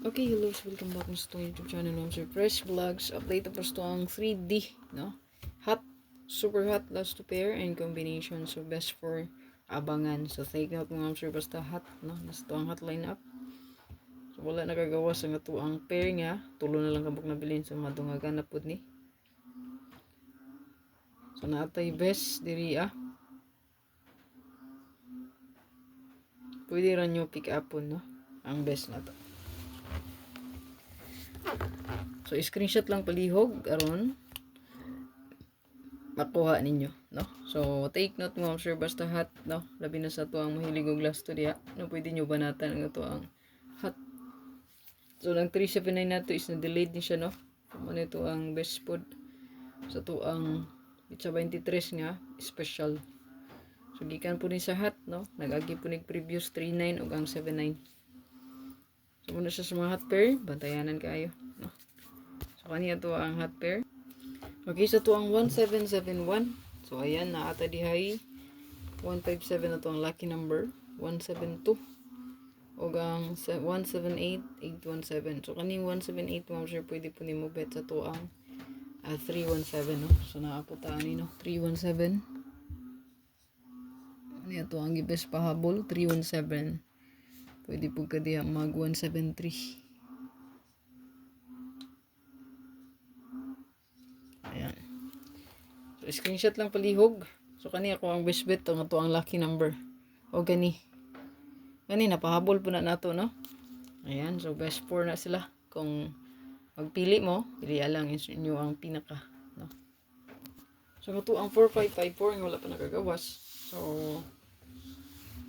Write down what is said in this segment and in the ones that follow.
Okay, hello, welcome back sa itong YouTube channel ng Sir Fresh Vlogs. Update na po ang 3D, no? Hot, super hot last to pair and combination. So, best for abangan. So, take note mga sir, basta hot, no? Nasa ang hot lineup. So, wala nakagawa sa nga ang pair nga. Tulo na lang kabuk na bilhin. So, madungagan na po ni. So, naatay best diri Pwede rin nyo pick up po, no? Ang best na to. So, screenshot lang palihog aron makuha ninyo, no? So, take note mo, sir, basta hot, no? Labi na sa to ang mahilig og last to diha. No, pwede nyo banatan ang to ang hot. So, ang 379 na to is na-delayed ni siya, no? Kung ano ito ang best food. Sa to ang Pizza 23 nga, special. So, gikan po ni sa hot, no? Nag-agi po ni previous 39 o ang 79. So, muna siya sa mga hot pair, bantayanan kayo, no? So, kaniya to ang hot pair. Okay, so to ang 1771. So, ayan, naata dihay. 157 na to ang lucky number. 172. O ang 178817. So, kaning 178, ma'am sir, pwede po ni mo bet sa to ang 317, no? So, naaputaan ni, no? 317. Ano yan to ang gibes pahabol? 317. Pwede po ka diha mag 173. Ayan. So, screenshot lang palihog. So, kani ako ang best bet. Ito ang lucky number. O, gani. Gani, napahabol po na nato, no? Ayan. So, best 4 na sila. Kung magpili mo, pili lang inyo ang pinaka, no? So, ito ang 4554. Wala pa nakagawas. So,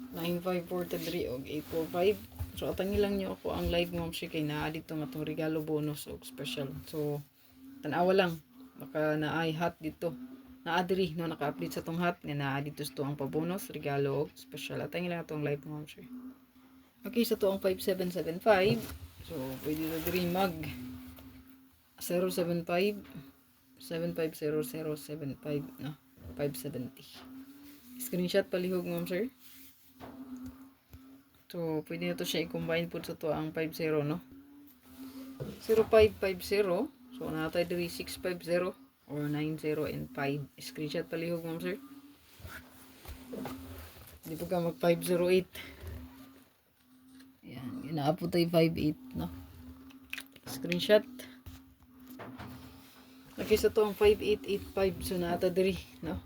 9543 o 845. So, atangi lang nyo ako ang live mo. Kay naa dito nga itong regalo bonus o special. So, tanawa lang. Baka naay hot dito. Naadiri, no, naka-update sa tong hot. Naa dito sa ang pabonus, regalo, o special. Atangi lang itong live mo. Okay, sa to ang 5775. So, pwede na diri mag 075 7500075, no? 570. Screenshot palihog, ma'am sir. So, pwede na to siya i-combine po sa to ang 50, no? 0550. So, natay diri 650 or 90 and 5. Screenshot palihog, ma'am sir. Hindi po ka mag 508. Ayan, ginaapo tayo 58, no? Screenshot. Okay, sa to ang 5885. So, nata diri, no?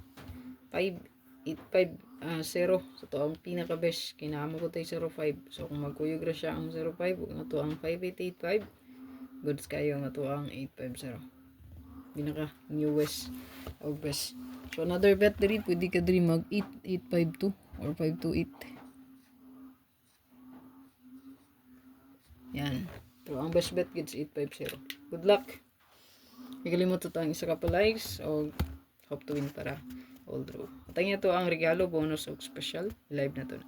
5850. So, to ang pinaka-best. Kinamo ko tayo 05. So, kung magkuyog ra siya ang 05, nga to ang 5885. Goods kayo nga to ang 850. Pinaka newest o best. So, another bet diri, pwede ka diri mag 8852 or 528. Yan. So, ang best bet gets 850. Good luck. Ikalimot ito ang isa ka pa likes o hope to win para all draw. At ang ito ang regalo, bonus o special. Live na to.